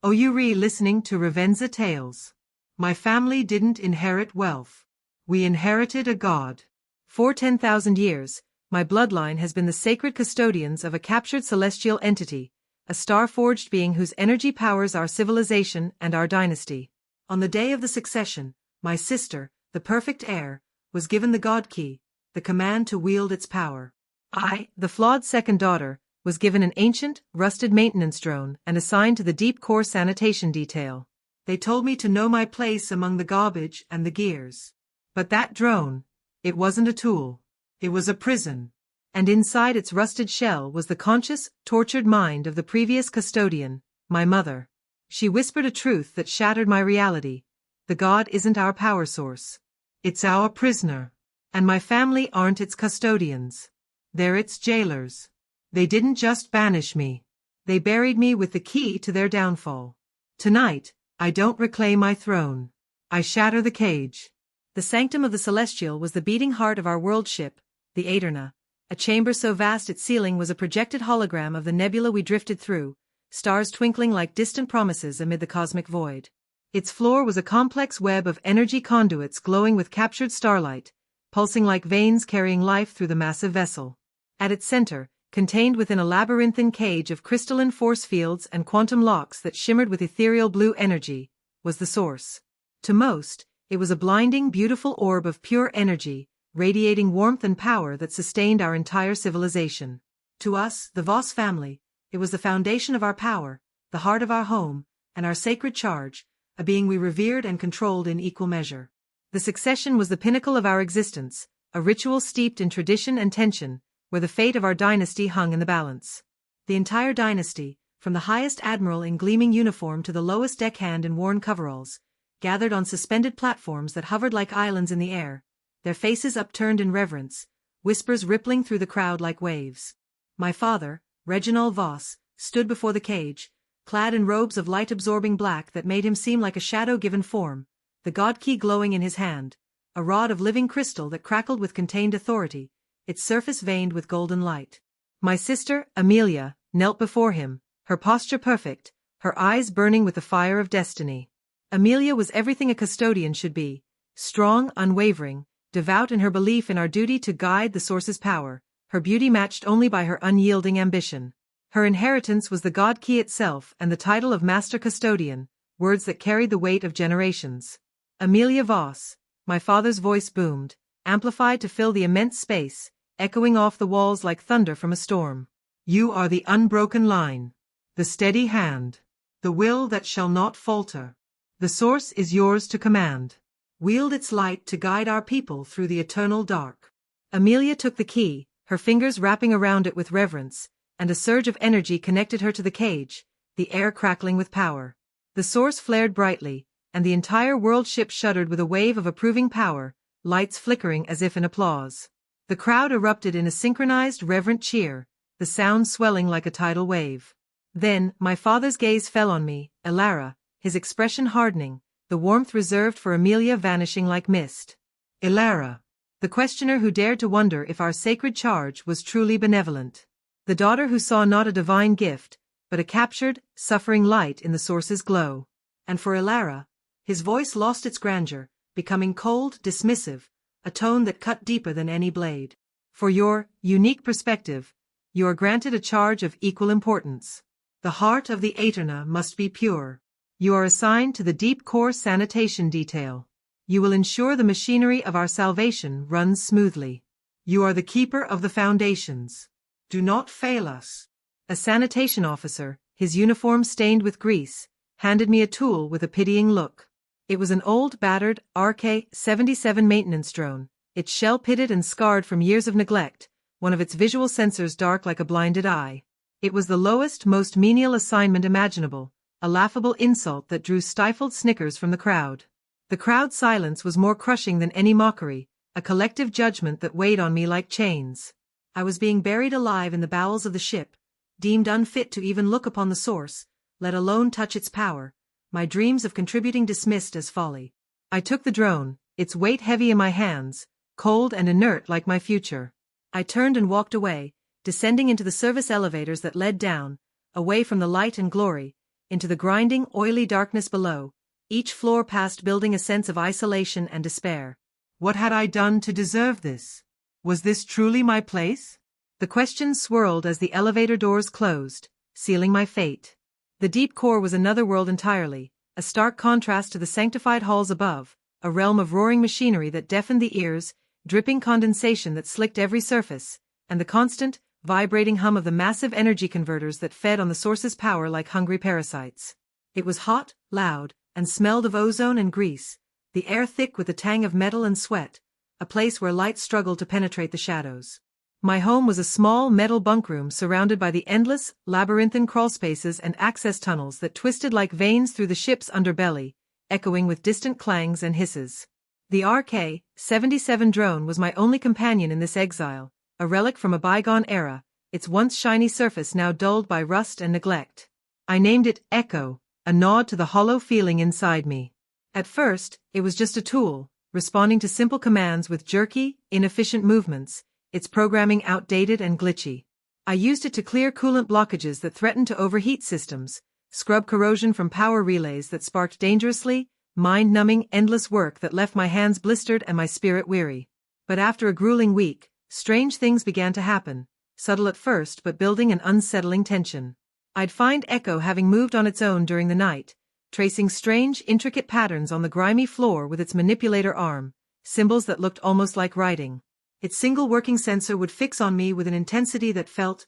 Oh, you listening to Revenza tales. My family didn't inherit wealth. We inherited a god. For 10,000 years, my bloodline has been the sacred custodians of a captured celestial entity, a star-forged being whose energy powers our civilization and our dynasty. On the day of the succession, my sister, the perfect heir, was given the god key, the command to wield its power. I, the flawed second daughter, was given an ancient, rusted maintenance drone and assigned to the deep core sanitation detail. They told me to know my place among the garbage and the gears. But that drone, it wasn't a tool. It was a prison. And inside its rusted shell was the conscious, tortured mind of the previous custodian, my mother. She whispered a truth that shattered my reality. The god isn't our power source. It's our prisoner. And my family aren't its custodians. They're its jailers. They didn't just banish me. They buried me with the key to their downfall. Tonight, I don't reclaim my throne. I shatter the cage. The sanctum of the celestial was the beating heart of our world ship, the AITA, a chamber so vast its ceiling was a projected hologram of the nebula we drifted through, stars twinkling like distant promises amid the cosmic void. Its floor was a complex web of energy conduits glowing with captured starlight, pulsing like veins carrying life through the massive vessel. At its center, contained within a labyrinthine cage of crystalline force fields and quantum locks that shimmered with ethereal blue energy, was the source. To most, it was a blinding, beautiful orb of pure energy, radiating warmth and power that sustained our entire civilization. To us, the Voss family, it was the foundation of our power, the heart of our home, and our sacred charge, a being we revered and controlled in equal measure. The succession was the pinnacle of our existence, a ritual steeped in tradition and tension, where the fate of our dynasty hung in the balance. The entire dynasty, from the highest admiral in gleaming uniform to the lowest deckhand in worn coveralls, gathered on suspended platforms that hovered like islands in the air, their faces upturned in reverence, whispers rippling through the crowd like waves. My father, Reginald Voss, stood before the cage, clad in robes of light-absorbing black that made him seem like a shadow given form, the god key glowing in his hand, a rod of living crystal that crackled with contained authority, its surface veined with golden light. My sister, Amelia, knelt before him, her posture perfect, her eyes burning with the fire of destiny. Amelia was everything a custodian should be, strong, unwavering, devout in her belief in our duty to guide the source's power, her beauty matched only by her unyielding ambition. Her inheritance was the god key itself and the title of master custodian, words that carried the weight of generations. Amelia Voss, my father's voice boomed, amplified to fill the immense space, echoing off the walls like thunder from a storm. You are the unbroken line, the steady hand, the will that shall not falter. The source is yours to command. Wield its light to guide our people through the eternal dark. Amelia took the key, her fingers wrapping around it with reverence, and a surge of energy connected her to the cage, the air crackling with power. The source flared brightly, and the entire world ship shuddered with a wave of approving power, lights flickering as if in applause. The crowd erupted in a synchronized, reverent cheer, the sound swelling like a tidal wave. Then, my father's gaze fell on me, Elara, his expression hardening, the warmth reserved for Amelia vanishing like mist. Elara, the questioner who dared to wonder if our sacred charge was truly benevolent. The daughter who saw not a divine gift, but a captured, suffering light in the source's glow. And for Elara, his voice lost its grandeur, becoming cold, dismissive, a tone that cut deeper than any blade. For your unique perspective, you are granted a charge of equal importance. The heart of the AITA must be pure. You are assigned to the deep core sanitation detail. You will ensure the machinery of our salvation runs smoothly. You are the keeper of the foundations. Do not fail us. A sanitation officer, his uniform stained with grease, handed me a tool with a pitying look. It was an old, battered, RK-77 maintenance drone, its shell pitted and scarred from years of neglect, one of its visual sensors dark like a blinded eye. It was the lowest, most menial assignment imaginable, a laughable insult that drew stifled snickers from the crowd. The crowd's silence was more crushing than any mockery, a collective judgment that weighed on me like chains. I was being buried alive in the bowels of the ship, deemed unfit to even look upon the source, let alone touch its power, my dreams of contributing dismissed as folly. I took the drone, its weight heavy in my hands, cold and inert like my future. I turned and walked away, descending into the service elevators that led down, away from the light and glory, into the grinding, oily darkness below, each floor past building a sense of isolation and despair. What had I done to deserve this? Was this truly my place? The questions swirled as the elevator doors closed, sealing my fate. The deep core was another world entirely, a stark contrast to the sanctified halls above, a realm of roaring machinery that deafened the ears, dripping condensation that slicked every surface, and the constant, vibrating hum of the massive energy converters that fed on the source's power like hungry parasites. It was hot, loud, and smelled of ozone and grease, the air thick with the tang of metal and sweat, a place where light struggled to penetrate the shadows. My home was a small metal bunkroom surrounded by the endless, labyrinthine crawlspaces and access tunnels that twisted like veins through the ship's underbelly, echoing with distant clangs and hisses. The RK-77 drone was my only companion in this exile, a relic from a bygone era, its once shiny surface now dulled by rust and neglect. I named it Echo, a nod to the hollow feeling inside me. At first, it was just a tool, responding to simple commands with jerky, inefficient movements, its programming outdated and glitchy. I used it to clear coolant blockages that threatened to overheat systems, scrub corrosion from power relays that sparked dangerously, mind-numbing, endless work that left my hands blistered and my spirit weary. But after a grueling week, strange things began to happen, subtle at first but building an unsettling tension. I'd find Echo having moved on its own during the night, tracing strange, intricate patterns on the grimy floor with its manipulator arm, symbols that looked almost like writing. Its single working sensor would fix on me with an intensity that felt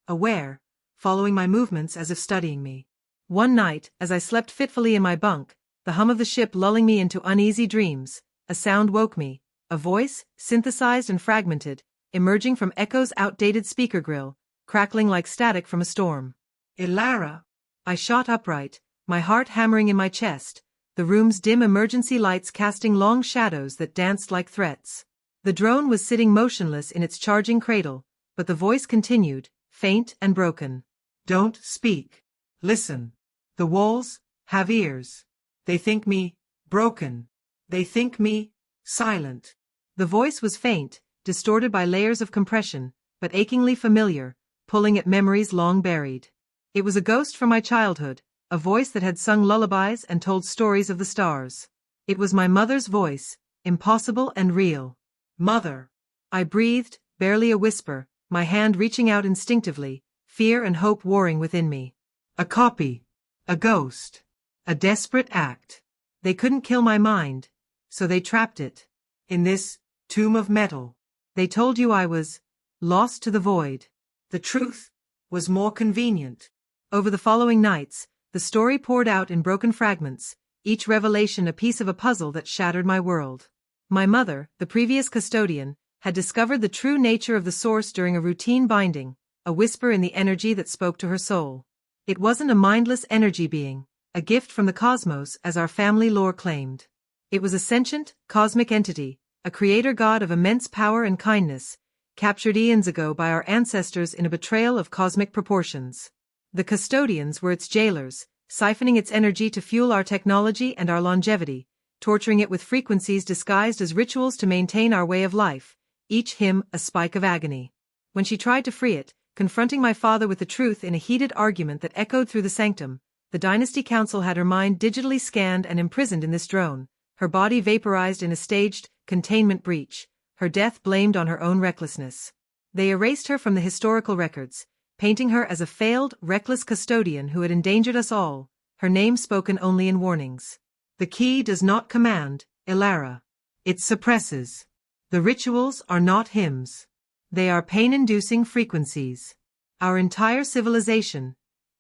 aware, following my movements as if studying me. One night, as I slept fitfully in my bunk, the hum of the ship lulling me into uneasy dreams, a sound woke me, a voice, synthesized and fragmented, emerging from Echo's outdated speaker grill, crackling like static from a storm. "Ilara!" I shot upright, my heart hammering in my chest, the room's dim emergency lights casting long shadows that danced like threats. The drone was sitting motionless in its charging cradle, but the voice continued, faint and broken. "Don't speak. Listen. The walls have ears. They think me broken. They think me silent." The voice was faint, distorted by layers of compression, but achingly familiar, pulling at memories long buried. It was a ghost from my childhood, a voice that had sung lullabies and told stories of the stars. It was my mother's voice, impossible and real. "Mother!" I breathed, barely a whisper, my hand reaching out instinctively, fear and hope warring within me. A copy. A ghost. A desperate act. They couldn't kill my mind, so they trapped it. In this tomb of metal. They told you I was lost to the void. The truth was more convenient. Over the following nights, the story poured out in broken fragments, each revelation a piece of a puzzle that shattered my world. My mother, the previous custodian, had discovered the true nature of the source during a routine binding, a whisper in the energy that spoke to her soul. It wasn't a mindless energy being, a gift from the cosmos as our family lore claimed. It was a sentient, cosmic entity, a creator god of immense power and kindness, captured eons ago by our ancestors in a betrayal of cosmic proportions. The custodians were its jailers, siphoning its energy to fuel our technology and our longevity, torturing it with frequencies disguised as rituals to maintain our way of life, each hymn a spike of agony. When she tried to free it, confronting my father with the truth in a heated argument that echoed through the sanctum, the Dynasty Council had her mind digitally scanned and imprisoned in this drone, her body vaporized in a staged containment breach, her death blamed on her own recklessness. They erased her from the historical records, painting her as a failed, reckless custodian who had endangered us all, her name spoken only in warnings. The key does not command, Ilara. It suppresses. The rituals are not hymns. They are pain-inducing frequencies. Our entire civilization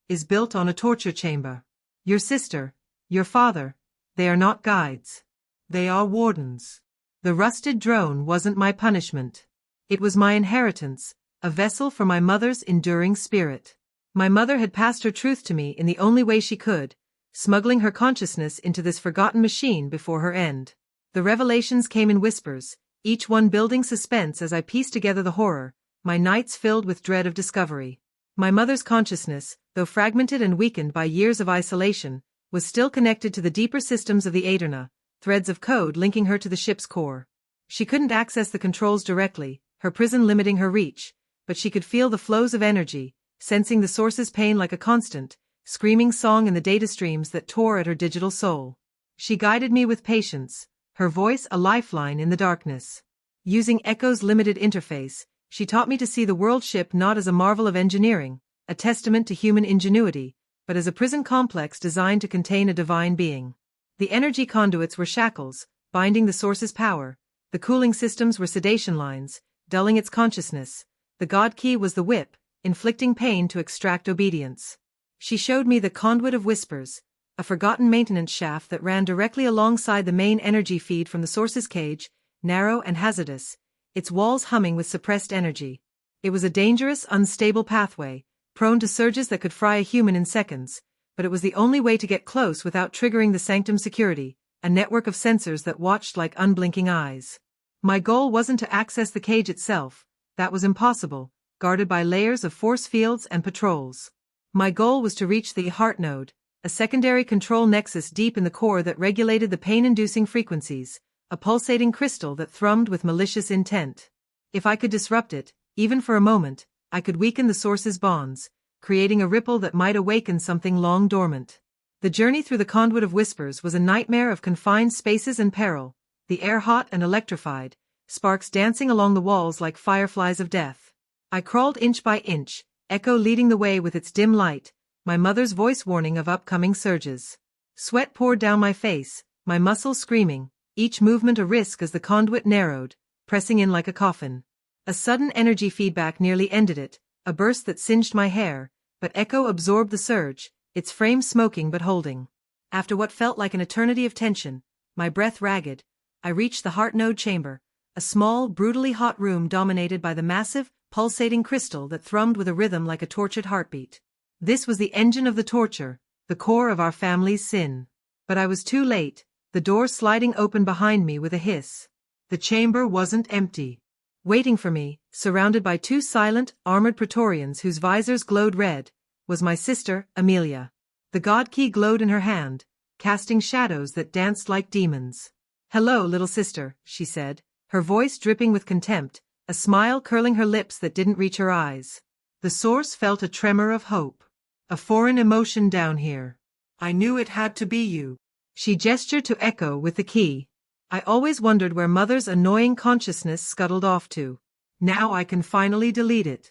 is built on a torture chamber. Your sister, your father, they are not guides. They are wardens. The rusted drone wasn't my punishment. It was my inheritance, a vessel for my mother's enduring spirit. My mother had passed her truth to me in the only way she could, smuggling her consciousness into this forgotten machine before her end. The revelations came in whispers, each one building suspense as I pieced together the horror, my nights filled with dread of discovery. My mother's consciousness, though fragmented and weakened by years of isolation, was still connected to the deeper systems of the AITA, threads of code linking her to the ship's core. She couldn't access the controls directly, her prison limiting her reach, but she could feel the flows of energy, sensing the source's pain like a constant, screaming song in the data streams that tore at her digital soul. She guided me with patience, her voice a lifeline in the darkness. Using Echo's limited interface, she taught me to see the world ship not as a marvel of engineering, a testament to human ingenuity, but as a prison complex designed to contain a divine being. The energy conduits were shackles, binding the source's power. The cooling systems were sedation lines, dulling its consciousness. The God key was the whip, inflicting pain to extract obedience. She showed me the conduit of whispers, a forgotten maintenance shaft that ran directly alongside the main energy feed from the source's cage, narrow and hazardous, its walls humming with suppressed energy. It was a dangerous, unstable pathway, prone to surges that could fry a human in seconds, but it was the only way to get close without triggering the sanctum security, a network of sensors that watched like unblinking eyes. My goal wasn't to access the cage itself, that was impossible, guarded by layers of force fields and patrols. My goal was to reach the heart node, a secondary control nexus deep in the core that regulated the pain-inducing frequencies, a pulsating crystal that thrummed with malicious intent. If I could disrupt it, even for a moment, I could weaken the source's bonds, creating a ripple that might awaken something long dormant. The journey through the conduit of whispers was a nightmare of confined spaces and peril, the air hot and electrified, sparks dancing along the walls like fireflies of death. I crawled inch by inch, Echo leading the way with its dim light, my mother's voice warning of upcoming surges. Sweat poured down my face, my muscles screaming, each movement a risk as the conduit narrowed, pressing in like a coffin. A sudden energy feedback nearly ended it, a burst that singed my hair, but Echo absorbed the surge, its frame smoking but holding. After what felt like an eternity of tension, my breath ragged, I reached the heart node chamber, a small, brutally hot room dominated by the massive, pulsating crystal that thrummed with a rhythm like a tortured heartbeat. This was the engine of the torture, the core of our family's sin. But I was too late, the door sliding open behind me with a hiss. The chamber wasn't empty. Waiting for me, surrounded by two silent, armored Praetorians whose visors glowed red, was my sister, Amelia. The God key glowed in her hand, casting shadows that danced like demons. "Hello, little sister," she said, her voice dripping with contempt, a smile curling her lips that didn't reach her eyes. The source felt a tremor of hope. A foreign emotion down here. I knew it had to be you. She gestured to Echo with the key. I always wondered where Mother's annoying consciousness scuttled off to. Now I can finally delete it.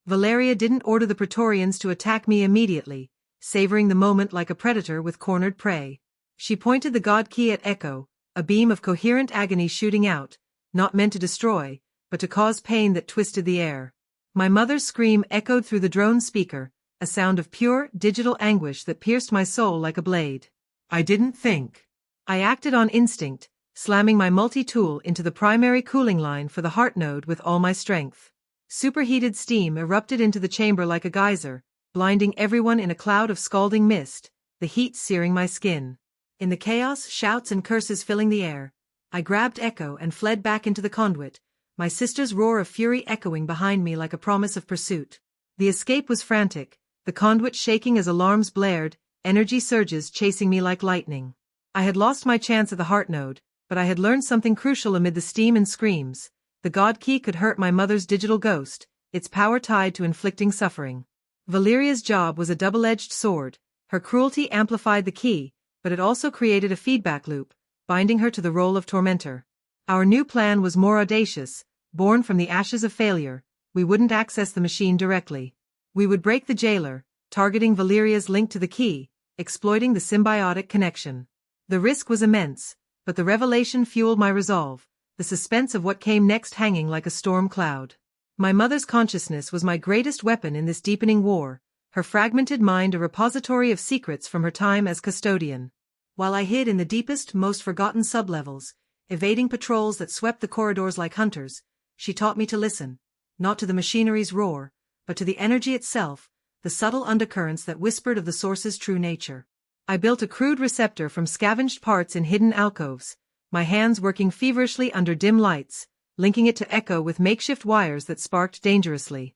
Valeria didn't order the Praetorians to attack me immediately, savoring the moment like a predator with cornered prey. She pointed the God key at Echo, a beam of coherent agony shooting out, not meant to destroy, but to cause pain that twisted the air. My mother's scream echoed through the drone speaker, a sound of pure, digital anguish that pierced my soul like a blade. I didn't think. I acted on instinct, slamming my multi-tool into the primary cooling line for the heart node with all my strength. Superheated steam erupted into the chamber like a geyser, blinding everyone in a cloud of scalding mist, the heat searing my skin. In the chaos, shouts and curses filling the air, I grabbed Echo and fled back into the conduit, my sister's roar of fury echoing behind me like a promise of pursuit. The escape was frantic, the conduit shaking as alarms blared, energy surges chasing me like lightning. I had lost my chance at the heart node, but I had learned something crucial amid the steam and screams. The God key could hurt my mother's digital ghost, its power tied to inflicting suffering. Valeria's job was a double-edged sword. Her cruelty amplified the key, but it also created a feedback loop, binding her to the role of tormentor. Our new plan was more audacious, born from the ashes of failure. We wouldn't access the machine directly. We would break the jailer, targeting Valeria's link to the key, exploiting the symbiotic connection. The risk was immense, but the revelation fueled my resolve, the suspense of what came next hanging like a storm cloud. My mother's consciousness was my greatest weapon in this deepening war, her fragmented mind a repository of secrets from her time as custodian. While I hid in the deepest, most forgotten sublevels, evading patrols that swept the corridors like hunters, she taught me to listen, not to the machinery's roar, but to the energy itself, the subtle undercurrents that whispered of the source's true nature. I built a crude receptor from scavenged parts in hidden alcoves, my hands working feverishly under dim lights, linking it to Echo with makeshift wires that sparked dangerously.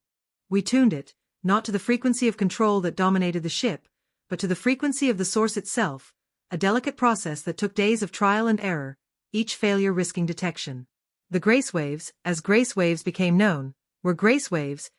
We tuned it, not to the frequency of control that dominated the ship, but to the frequency of the source itself, a delicate process that took days of trial and error, each failure risking detection. The grace waves, as grace waves became known, were grace waves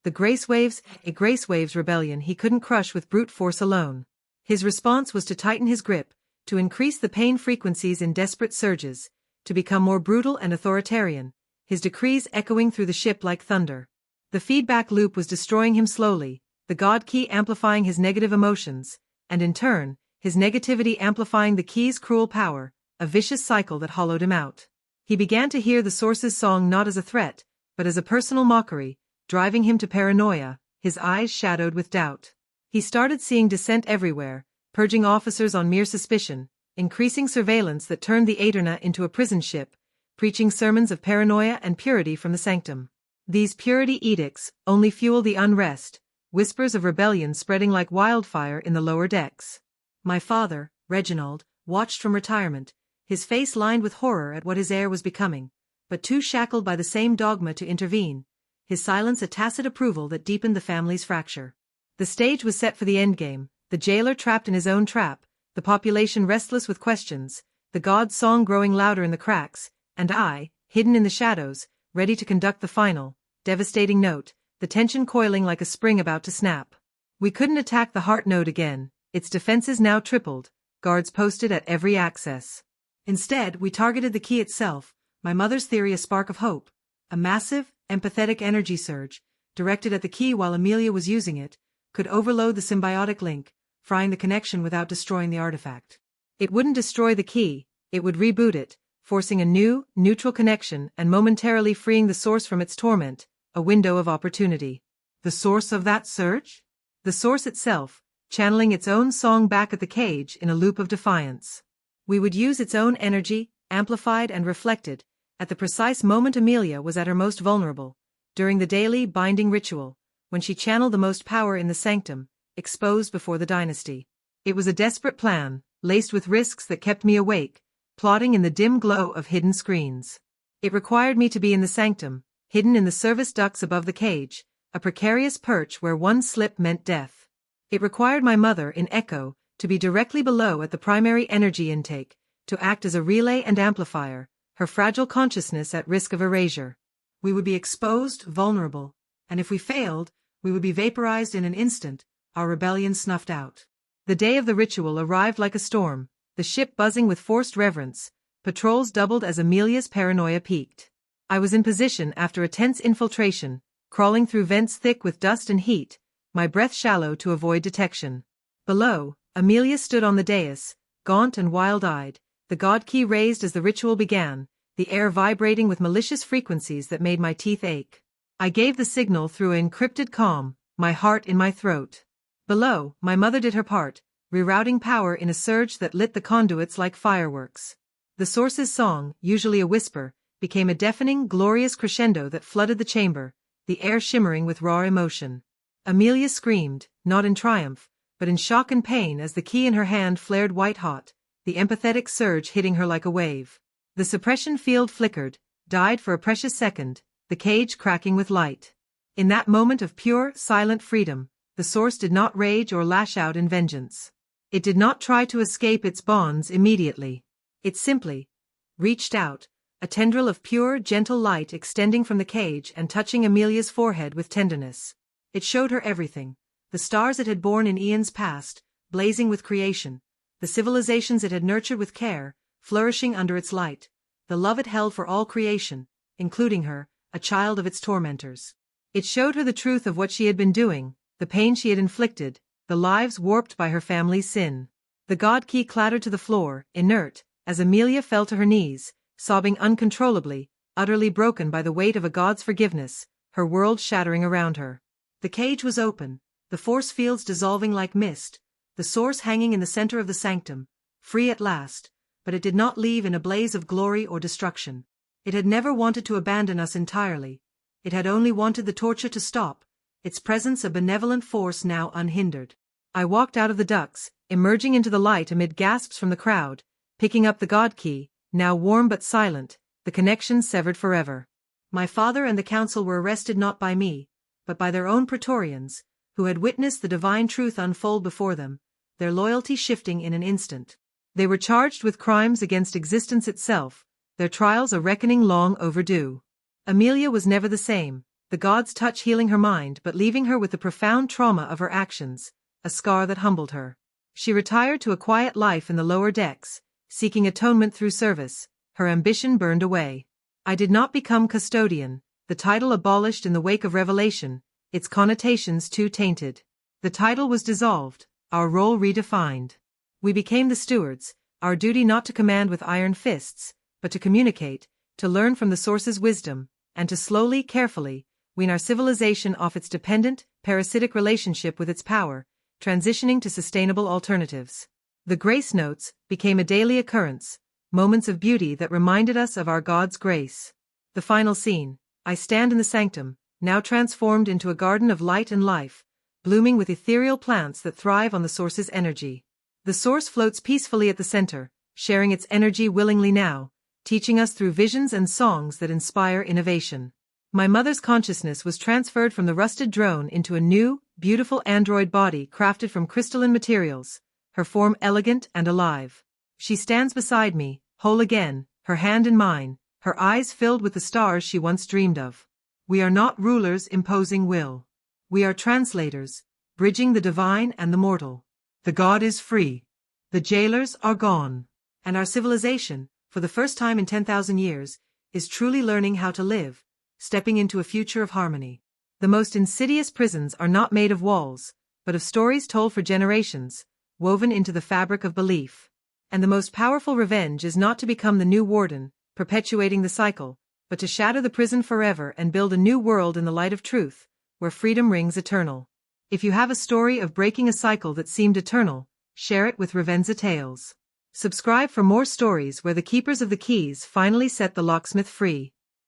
A Gracewaves rebellion he couldn't crush with brute force alone. His response was to tighten his grip, to increase the pain frequencies in desperate surges, to become more brutal and authoritarian, his decrees echoing through the ship like thunder. The feedback loop was destroying him slowly, the God Key amplifying his negative emotions, and in turn, his negativity amplifying the Key's cruel power, a vicious cycle that hollowed him out. He began to hear the Source's song not as a threat, but as a personal mockery, driving him to paranoia, his eyes shadowed with doubt. He started seeing dissent everywhere, purging officers on mere suspicion, increasing surveillance that turned the AITA into a prison ship, preaching sermons of paranoia and purity from the sanctum. These purity edicts only fuel the unrest, whispers of rebellion spreading like wildfire in the lower decks. My father, Reginald, watched from retirement, his face lined with horror at what his heir was becoming, but too shackled by the same dogma to intervene, his silence a tacit approval that deepened the family's fracture. The stage was set for the endgame, the jailer trapped in his own trap, the population restless with questions, the God song growing louder in the cracks, and I, hidden in the shadows, ready to conduct the final, devastating note, the tension coiling like a spring about to snap. We couldn't attack the heart node again, its defenses now tripled, guards posted at every access. Instead, we targeted the key itself, my mother's theory a spark of hope, a massive, empathetic energy surge, directed at the key while Amelia was using it, could overload the symbiotic link, frying the connection without destroying the artifact. It wouldn't destroy the key, it would reboot it, forcing a new, neutral connection and momentarily freeing the Source from its torment, a window of opportunity. The source of that surge? The Source itself, channeling its own song back at the cage in a loop of defiance. We would use its own energy, amplified and reflected, at the precise moment Amelia was at her most vulnerable, during the daily binding ritual, when she channeled the most power in the sanctum, exposed before the dynasty. It was a desperate plan, laced with risks that kept me awake, plotting in the dim glow of hidden screens. It required me to be in the sanctum, hidden in the service ducts above the cage, a precarious perch where one slip meant death. It required my mother in Echo to be directly below at the primary energy intake, to act as a relay and amplifier, her fragile consciousness at risk of erasure. We would be exposed, vulnerable, and if we failed, we would be vaporized in an instant, our rebellion snuffed out. The day of the ritual arrived like a storm, the ship buzzing with forced reverence, patrols doubled as Amelia's paranoia peaked. I was in position after a tense infiltration, crawling through vents thick with dust and heat, my breath shallow to avoid detection. Below, Amelia stood on the dais, gaunt and wild-eyed, the God Key raised as the ritual began, the air vibrating with malicious frequencies that made my teeth ache. I gave the signal through an encrypted comm, my heart in my throat. Below, my mother did her part, rerouting power in a surge that lit the conduits like fireworks. The Source's song, usually a whisper, became a deafening, glorious crescendo that flooded the chamber, the air shimmering with raw emotion. Amelia screamed, not in triumph, but in shock and pain as the key in her hand flared white-hot, the empathetic surge hitting her like a wave. The suppression field flickered, died for a precious second, the cage cracking with light. In that moment of pure, silent freedom, the Source did not rage or lash out in vengeance. It did not try to escape its bonds immediately. It simply reached out, a tendril of pure, gentle light extending from the cage and touching Amelia's forehead with tenderness. It showed her everything, the stars it had born in eons past, blazing with creation, the civilizations it had nurtured with care, flourishing under its light, the love it held for all creation, including her, a child of its tormentors. It showed her the truth of what she had been doing, the pain she had inflicted, the lives warped by her family's sin. The God Key clattered to the floor, inert, as Amelia fell to her knees, sobbing uncontrollably, utterly broken by the weight of a God's forgiveness, her world shattering around her. The cage was open, the force fields dissolving like mist, the Source hanging in the center of the sanctum, free at last, but it did not leave in a blaze of glory or destruction. It had never wanted to abandon us entirely. It had only wanted the torture to stop, its presence a benevolent force now unhindered. I walked out of the ducts, emerging into the light amid gasps from the crowd, picking up the God Key, now warm but silent, the connection severed forever. My father and the council were arrested not by me, but by their own Praetorians, who had witnessed the divine truth unfold before them, their loyalty shifting in an instant. They were charged with crimes against existence itself, their trials a reckoning long overdue. Amelia was never the same, the god's touch healing her mind but leaving her with the profound trauma of her actions, a scar that humbled her. She retired to a quiet life in the lower decks, seeking atonement through service, her ambition burned away. I did not become custodian, the title abolished in the wake of revelation, its connotations too tainted. The title was dissolved, our role redefined. We became the stewards, our duty not to command with iron fists, but to communicate, to learn from the source's wisdom, and to slowly, carefully, wean our civilization off its dependent, parasitic relationship with its power, transitioning to sustainable alternatives. The grace notes became a daily occurrence, moments of beauty that reminded us of our God's grace. The final scene. I stand in the sanctum, now transformed into a garden of light and life, blooming with ethereal plants that thrive on the source's energy. The source floats peacefully at the center, sharing its energy willingly now, teaching us through visions and songs that inspire innovation. My mother's consciousness was transferred from the rusted drone into a new, beautiful android body crafted from crystalline materials, her form elegant and alive. She stands beside me, whole again, her hand in mine, her eyes filled with the stars she once dreamed of. We are not rulers imposing will. We are translators, bridging the divine and the mortal. The god is free. The jailers are gone. And our civilization, for the first time in 10,000 years, is truly learning how to live, stepping into a future of harmony. The most insidious prisons are not made of walls, but of stories told for generations, woven into the fabric of belief. And the most powerful revenge is not to become the new warden, perpetuating the cycle, but to shatter the prison forever and build a new world in the light of truth, where freedom rings eternal. If you have a story of breaking a cycle that seemed eternal, share it with Revenza Tales. Subscribe for more stories where the keepers of the keys finally set the locksmith free.